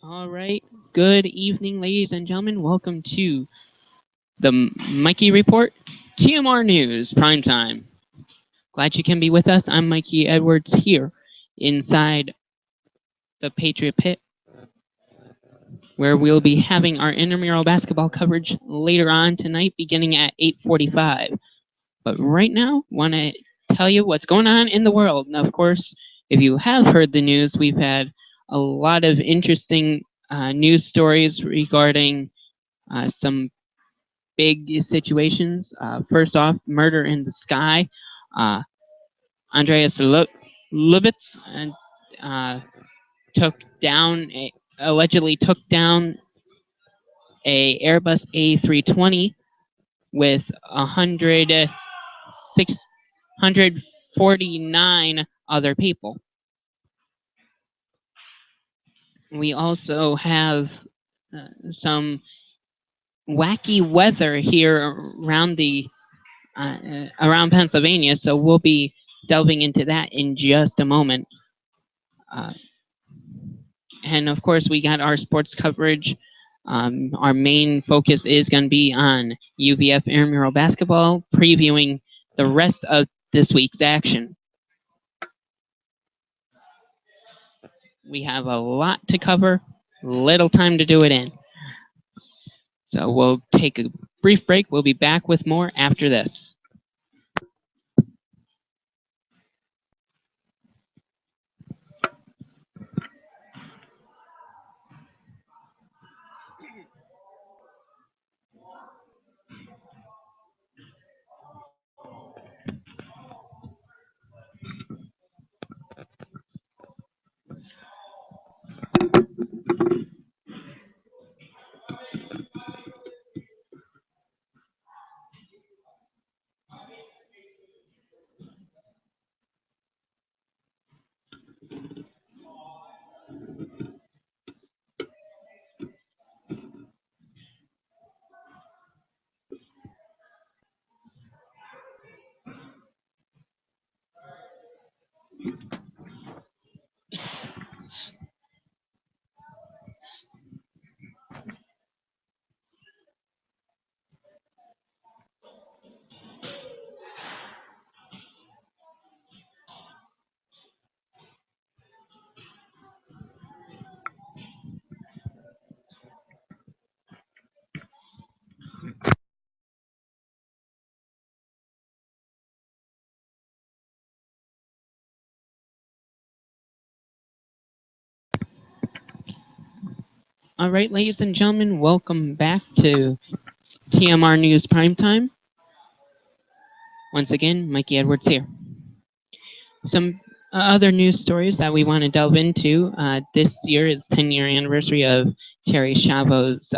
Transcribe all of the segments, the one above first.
All right. Good evening, ladies and gentlemen. Welcome to the Mikey Report, TMR News Primetime. Glad you can be with us. I'm Mikey Edwards here inside the Patriot Pit, where we'll be having our intramural basketball coverage later on tonight, beginning at 8:45. But right now, want to tell you what's going on in the world. And of course, if you have heard the news, we've had a lot of interesting news stories regarding some big situations. First off, murder in the sky. Uh, Andreas Lubitz uh, took down allegedly took down a Airbus A320 with 149 other people. We also have some wacky weather here around Pennsylvania, so we'll be delving into that in just a moment. And of course, we got our sports coverage. Our main focus is going to be on UVF intramural basketball, previewing the rest of this week's action. We have a lot to cover, little time to do it in. So we'll take a brief break. We'll be back with more after this. All right, ladies and gentlemen, welcome back to TMR News Primetime. Once again, Mikey Edwards here. Some other news stories that we want to delve into. This year is 10-year anniversary of Terry Schiavo's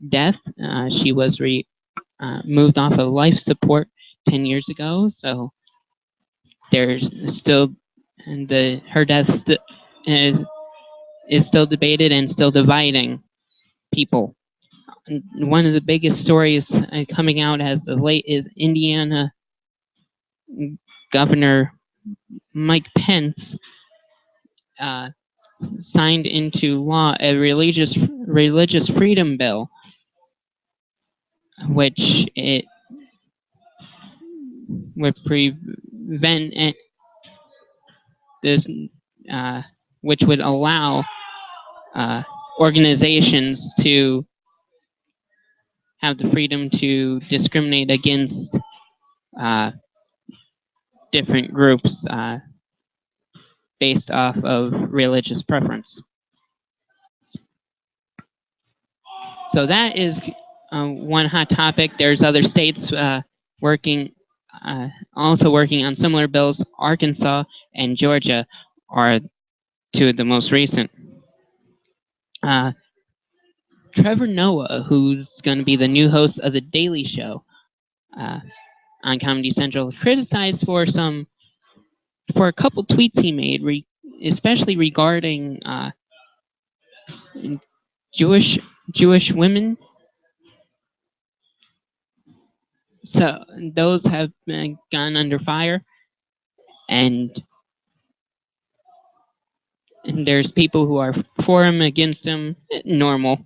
death. She was moved off of life support 10 years ago, so there's still her death is still debated and still dividing people. One of the biggest stories coming out as of late is Indiana Governor Mike Pence signed into law a religious freedom bill, which it would prevent this, which would allow organizations to have the freedom to discriminate against different groups based off of religious preference. So that is one hot topic. There's other states also working on similar bills. Arkansas and Georgia are two of the most recent. Trevor Noah, who's going to be the new host of The Daily Show on Comedy Central, criticized for a couple tweets he made, especially regarding Jewish women. So those have gone under fire, and And there's people who are for him, against him, normal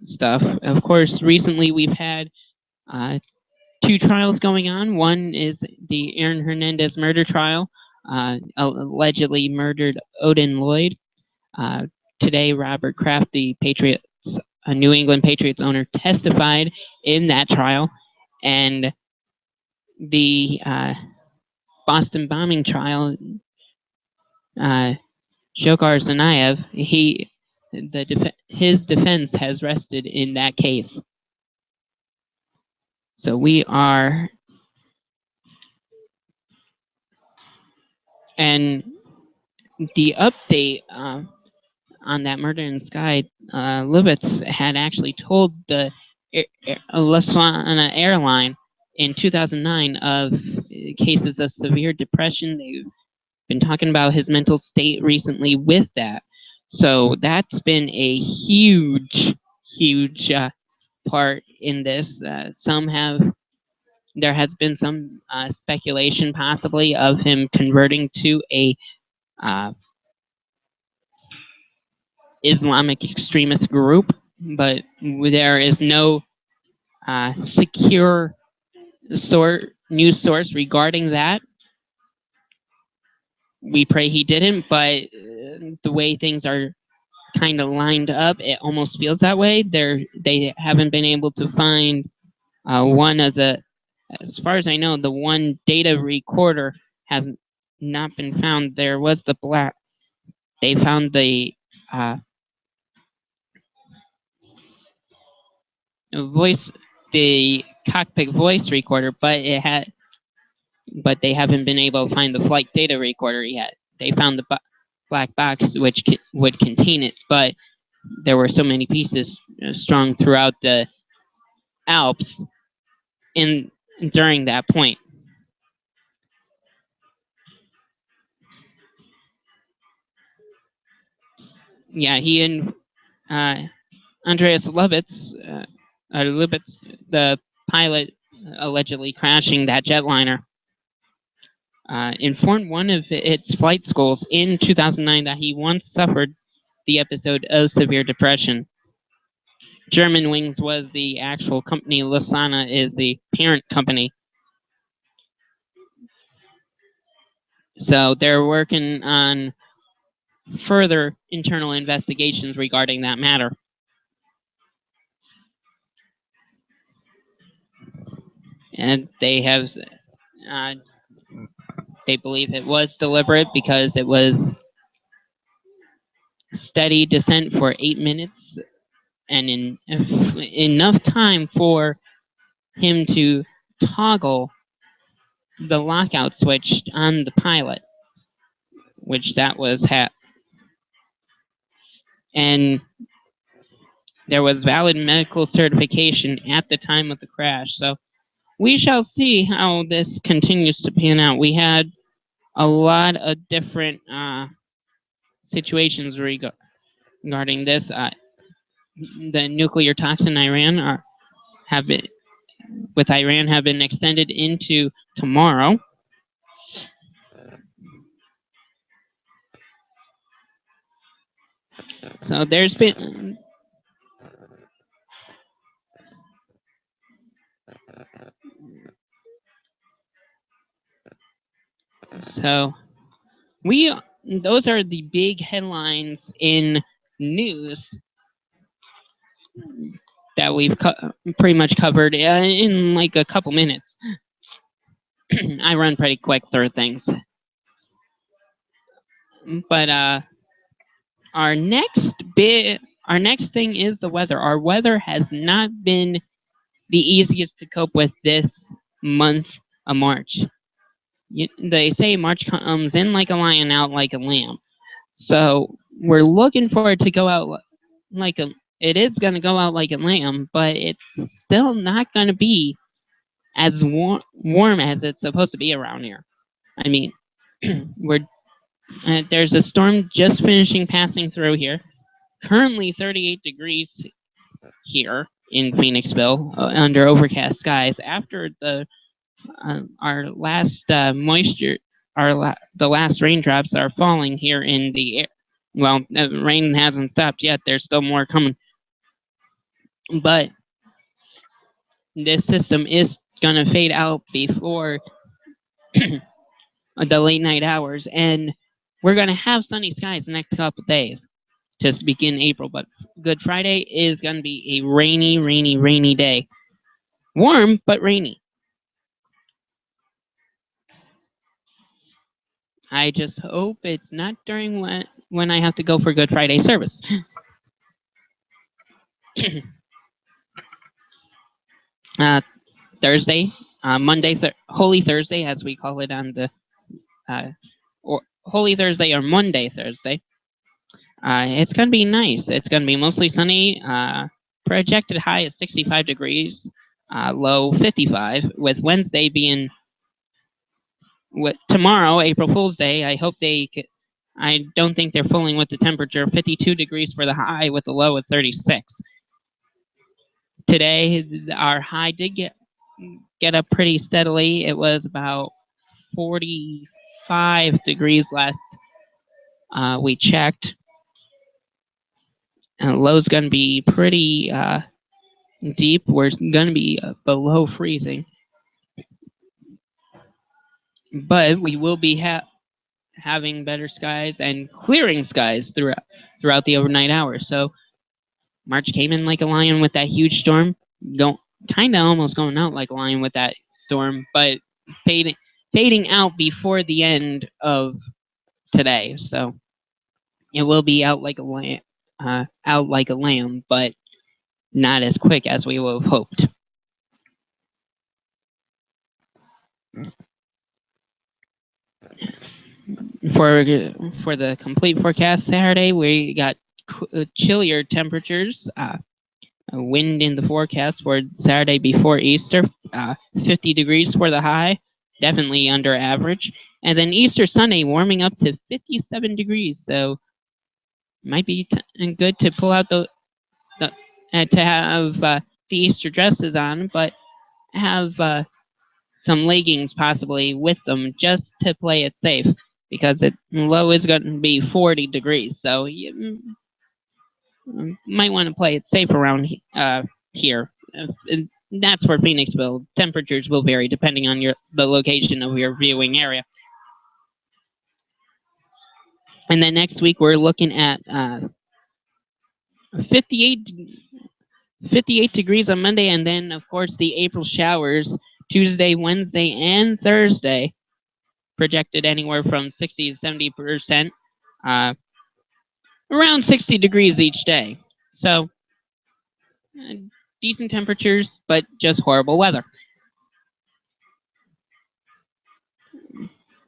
stuff. Of course, recently we've had two trials going on. One is the Aaron Hernandez murder trial, allegedly murdered Odin Lloyd. Today, Robert Kraft, the Patriots, New England Patriots owner, testified in that trial, and the Boston bombing trial, Shokar Tsarnaev, his defense has rested in that case. So we are, and the update on that murder in Sky, Lubitz had actually told the Lasana airline in 2009 of cases of severe depression. They've been talking about his mental state recently with that. So that's been a huge part in this. There has been some speculation possibly of him converting to a Islamic extremist group, but there is no secure news source regarding that. We pray he didn't, but the way things are kind of lined up, it almost feels that way. They haven't been able to find one of the, as far as I know, the one data recorder has not been found. There was they found the the cockpit voice recorder, but they haven't been able to find the flight data recorder yet. They found the black box which would contain it, but there were so many pieces strung throughout the Alps during that point. Yeah, he and Andreas Lubitz, the pilot allegedly crashing that jetliner, informed one of its flight schools in 2009 that he once suffered the episode of severe depression. German Wings was the actual company. Lasana is the parent company. So they're working on further internal investigations regarding that matter. And they have, they believe it was deliberate because it was steady descent for 8 minutes and enough time for him to toggle the lockout switch on the pilot, which that was and there was valid medical certification at the time of the crash. So we shall see how this continues to pan out. We had a lot of different situations regarding this. The nuclear talks in Iran have been extended into tomorrow. So there's been those are the big headlines in news that we've pretty much covered in like a couple minutes. I run pretty quick through things. But our next thing is the weather. Our weather has not been the easiest to cope with this month of March. They say March comes in like a lion, out like a lamb. So we're looking for it to go out it is going to go out like a lamb, but it's still not going to be as warm as it's supposed to be around here. I mean, there's a storm just finishing passing through here. Currently 38 degrees here in Phoenixville under overcast skies. After our last moisture the last raindrops are falling here in the air. Well, the rain hasn't stopped yet. There's still more coming. But this system is going to fade out before the late night hours, and we're going to have sunny skies the next couple days to begin April. But Good Friday is going to be a rainy, rainy, rainy day. Warm, but rainy. I just hope it's not during when I have to go for Good Friday service. Thursday, Monday, Holy Thursday, as we call it on the or Holy Thursday or Monday Thursday. It's gonna be nice. It's gonna be mostly sunny. Projected high is 65 degrees, low 55. With Wednesday being tomorrow, April Fool's Day. I don't think they're fooling with the temperature. 52 degrees for the high, with the low at 36. Today, our high did get up pretty steadily. It was about 45 degrees last we checked. And low's going to be pretty deep. We're going to be below freezing. But we will be having better skies and clearing skies throughout the overnight hours. So March came in like a lion with that huge storm. Kind of almost going out like a lion with that storm, but fading out before the end of today. So it will be out like a lamb, but not as quick as we would have hoped. For the complete forecast Saturday, we got chillier temperatures. Wind in the forecast for Saturday before Easter, 50 degrees for the high, definitely under average. And then Easter Sunday warming up to 57 degrees, so might be good to pull out to have the Easter dresses on, but have some leggings possibly with them just to play it safe, because low is going to be 40 degrees, so you might want to play it safe around here. That's for Phoenixville. Temperatures will vary depending on the location of your viewing area. And then next week we're looking at 58 degrees on Monday, and then of course the April showers Tuesday, Wednesday, and Thursday, projected anywhere from 60 to 70%, around 60 degrees each day. So decent temperatures, but just horrible weather.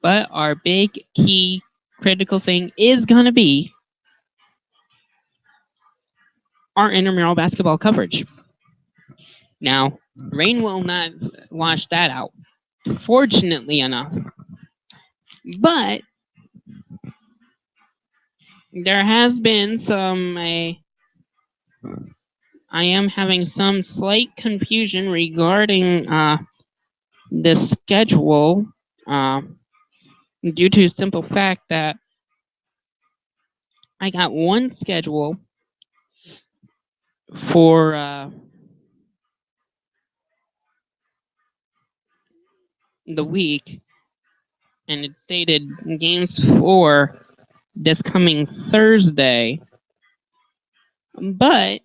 But our big, key, critical thing is going to be our intramural basketball coverage. Now, rain will not wash that out, fortunately enough. But there has been I am having some slight confusion regarding the schedule, due to the simple fact that I got one schedule for the week, and it stated games for this coming Thursday. But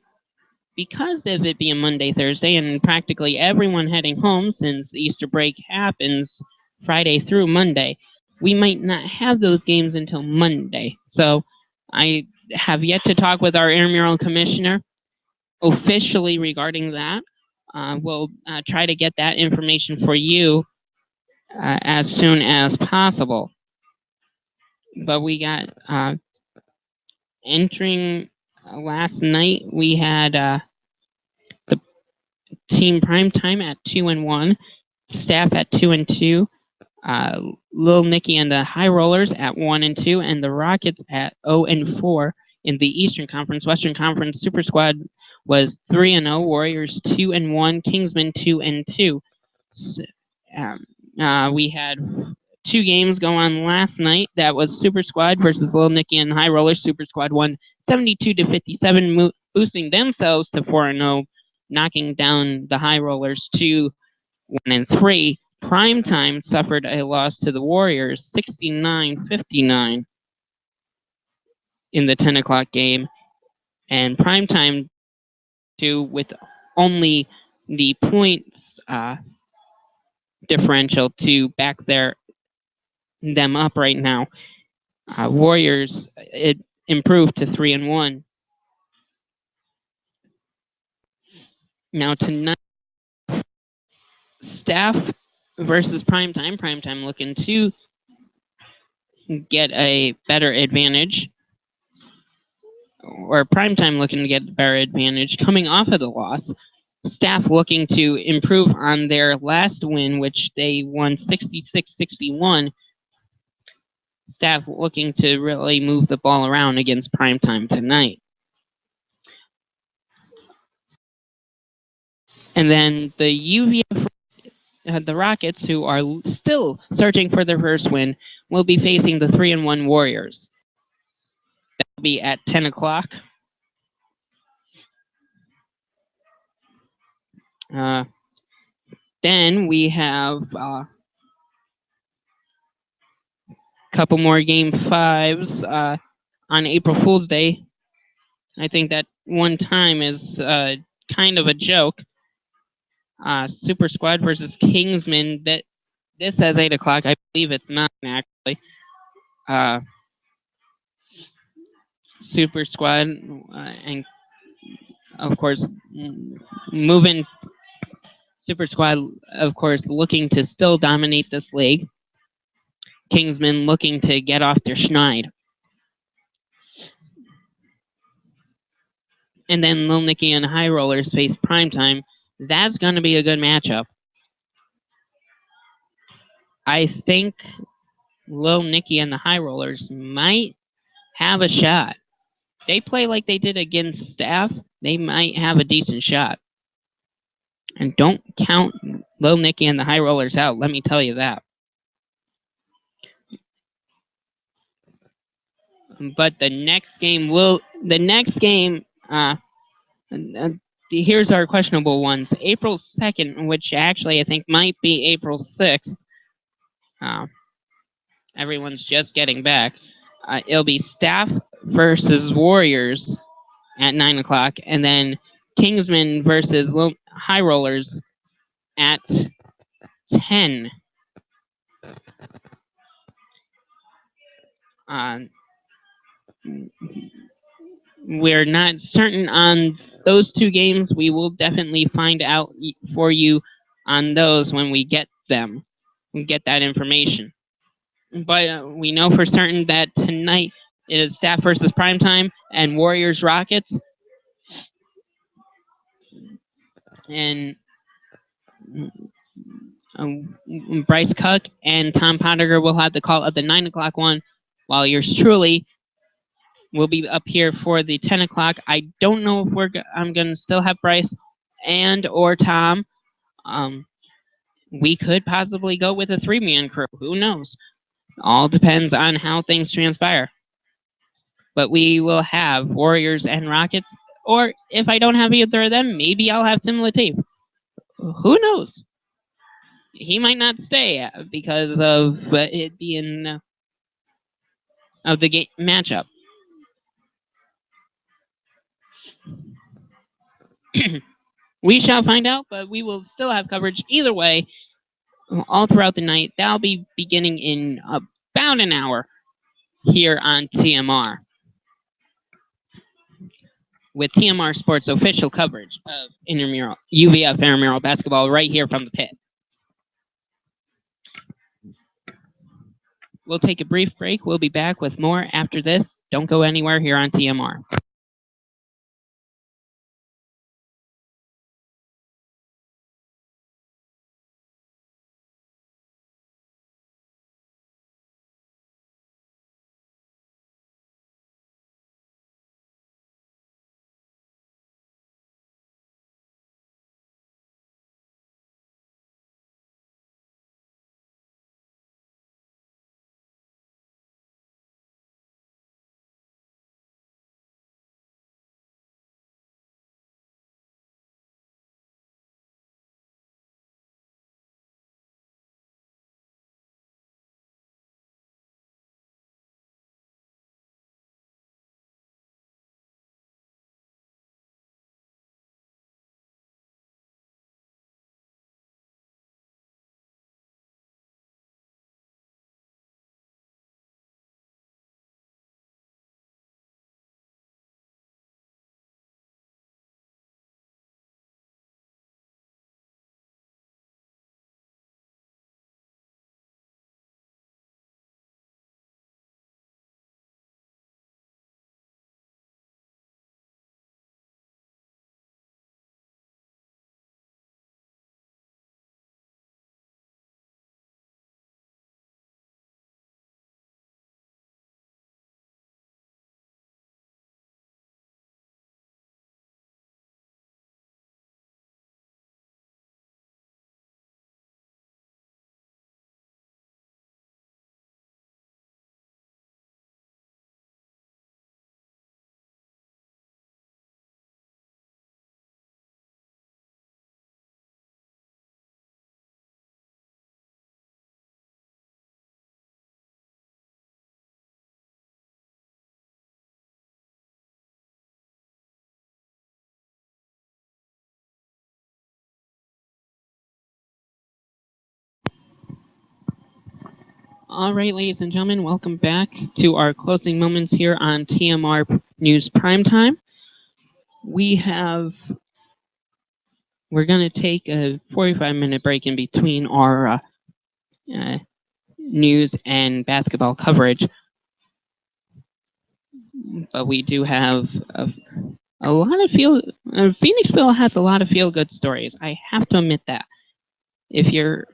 because of it being Monday, Thursday, and practically everyone heading home since Easter break happens Friday through Monday, we might not have those games until Monday. So I have yet to talk with our intramural commissioner officially regarding that. We'll try to get that information for you as soon as possible. But we got entering last night, we had the team Primetime at 2-1, staff at 2-2, Lil Nicky and the High Rollers at 1-2, and the Rockets at 0-4 in the Eastern Conference. Western Conference Super Squad was 3-0, Warriors 2-1, Kingsmen 2-2. We had two games go on last night. That was Super Squad versus Lil Nicky and High Rollers. Super Squad won 72-57, boosting themselves to 4-0, knocking down the High Rollers to 1-3. Primetime suffered a loss to the Warriors, 69-59 in the 10 o'clock game, and Primetime with only the points differential to back them up right now. Warriors it improved to 3-1. Now tonight, Staff versus Primetime. Primetime looking to get a better advantage, or Primetime looking to get a better advantage coming off of the loss. Staff looking to improve on their last win, which they won 66-61. Staff looking to really move the ball around against Primetime tonight. And then the UVF, the Rockets, who are still searching for their first win, will be facing the 3-1 Warriors. That will be at 10 o'clock. Then we have a couple more Game 5s on April Fool's Day. I think that one time is kind of a joke. Super Squad versus Kingsman. This says 8 o'clock. I believe it's not actually. Super Squad and of course moving. Super Squad, of course, looking to still dominate this league. Kingsman looking to get off their schneid. And then Lil Nicky and High Rollers face Primetime. That's going to be a good matchup. I think Lil Nicky and the High Rollers might have a shot. They play like they did against Staff. They might have a decent shot. And don't count Lil Nicky and the High Rollers out, let me tell you that. But here's our questionable ones. April 2nd, which actually I think might be April 6th. Everyone's just getting back. It'll be Staff versus Warriors at 9 o'clock, and then Kingsman versus High Rollers at 10. We're not certain on those two games. We will definitely find out for you on those when we get them. We get that information. But we know for certain that tonight it is Staff versus Primetime and Warriors Rockets. And Bryce Cook and Tom Pottinger will have the call of the 9 o'clock one, while yours truly will be up here for the 10 o'clock. I don't know if I'm going to still have Bryce and or Tom. We could possibly go with a 3-man crew. Who knows? All depends on how things transpire. But we will have Warriors and Rockets, or if I don't have either of them, maybe I'll have Tim Lateef. Who knows? He might not stay because of it being of the game matchup. We shall find out, but we will still have coverage either way all throughout the night. That'll be beginning in about an hour here on TMR, with TMR Sports official coverage of UVF intramural basketball right here from the pit. We'll take a brief break. We'll be back with more after this. Don't go anywhere here on TMR. All right, ladies and gentlemen, welcome back to our closing moments here on TMR News Primetime. We're going to take a 45-minute break in between our news and basketball coverage, but we do have a lot of Phoenixville has a lot of feel-good stories. I have to admit that. If you're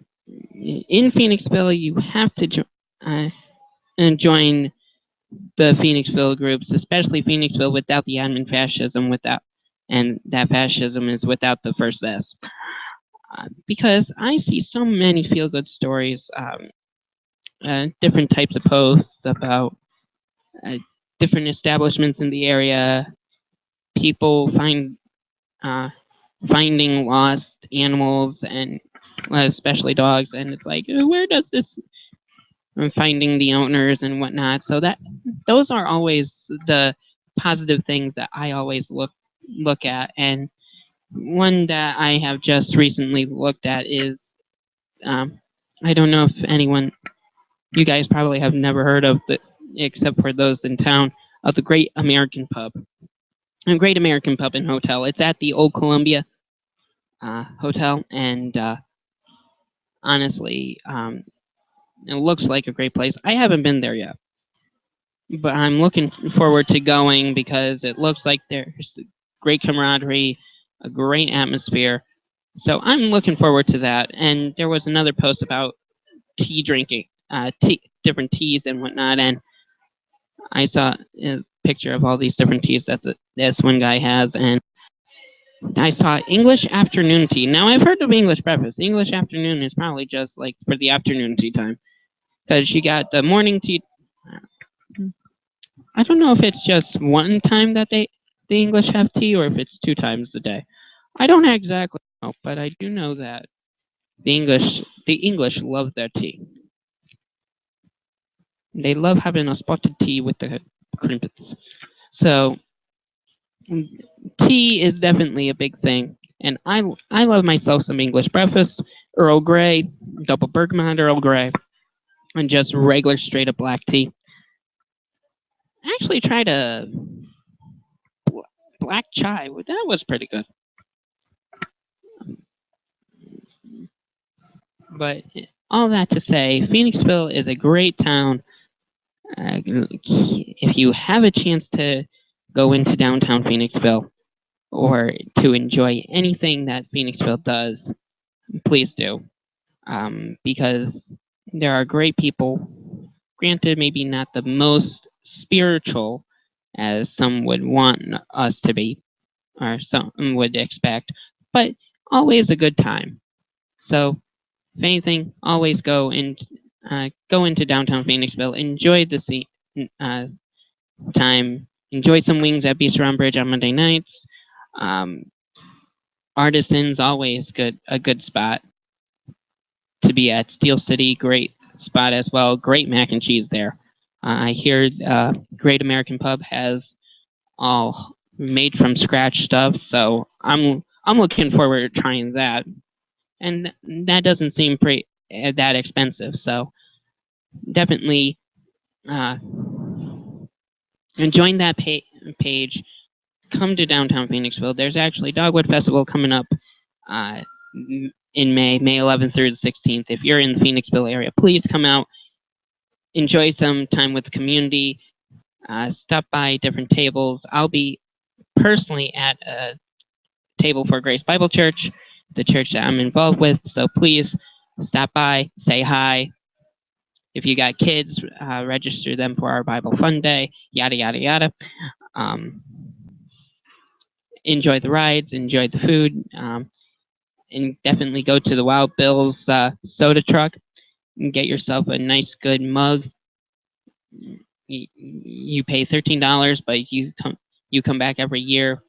in Phoenixville, you have to join the Phoenixville groups, especially Phoenixville without the admin fascism, and that fascism is without the first S. Because I see so many feel-good stories, different types of posts about different establishments in the area, people finding lost animals and especially dogs, and it's like, where does this? Finding the owners and whatnot. So those are always the positive things that I always look at. And one that I have just recently looked at is I don't know if you guys probably have never heard of except for those in town, of the Great American Pub. A Great American Pub and Hotel. It's at the Old Columbia Hotel, and honestly, it looks like a great place. I haven't been there yet, but I'm looking forward to going because it looks like there's great camaraderie, a great atmosphere. So I'm looking forward to that. And there was another post about tea drinking, different teas and whatnot, and I saw a picture of all these different teas that this one guy has, and I saw English afternoon tea. Now I've heard of English breakfast. English afternoon is probably just like for the afternoon tea time, because you got the morning tea. I don't know if it's just one time that the English have tea or if it's 2 times a day. I don't exactly know, but I do know that the English love their tea. They love having a spotted tea with the crimpets. So tea is definitely a big thing, and I love myself some English breakfast, Earl Grey, double bergamot Earl Grey, and just regular straight up black tea. I actually tried a black chai. That was pretty good. But all that to say, Phoenixville is a great town. If you have a chance to go into downtown Phoenixville or to enjoy anything that Phoenixville does, please do. Because there are great people. Granted, maybe not the most spiritual as some would want us to be, or some would expect, but always a good time. So, if anything, always go into downtown Phoenixville. Enjoy the time. Enjoy some wings at Beach Round Bridge on Monday nights. Artisans, always a good spot to be at. Steel City, great spot as well. Great mac and cheese there. I hear Great American Pub has all made from scratch stuff, so I'm looking forward to trying that. And that doesn't seem that expensive, so definitely join that page. Come to downtown Phoenixville. There's actually Dogwood Festival coming up in May 11th through the 16th. If you're in the Phoenixville area, please come out, enjoy some time with the community, stop by different tables. I'll be personally at a table for Grace Bible Church, the church that I'm involved with, so please stop by, say hi. If you got kids, register them for our Bible Fun Day, yada, yada, yada. Enjoy the rides, enjoy the food, and definitely go to the Wild Bill's soda truck and get yourself a nice, good mug. You pay $13, but you come back every year.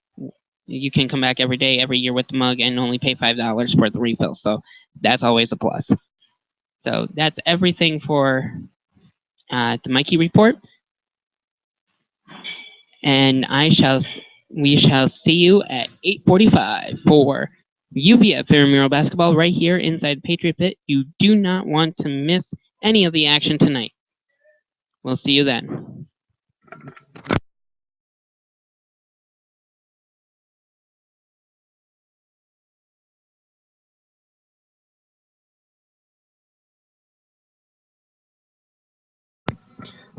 You can come back every day, every year with the mug, and only pay $5 for the refill. So that's always a plus. So that's everything for the Mikey report, and we shall see you at 8:45 for UVF Intramural Basketball right here inside Patriot Pit. You do not want to miss any of the action tonight. We'll see you then.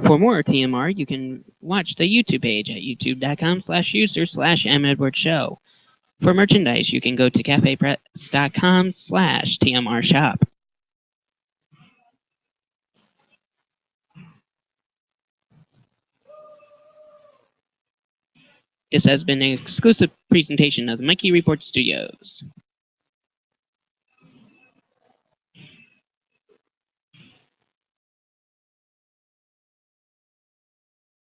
For more TMR, you can watch the YouTube page at youtube.com/user/medwardshow. For merchandise, you can go to cafepress.com/TMR shop. This has been an exclusive presentation of the Mikey Report Studios.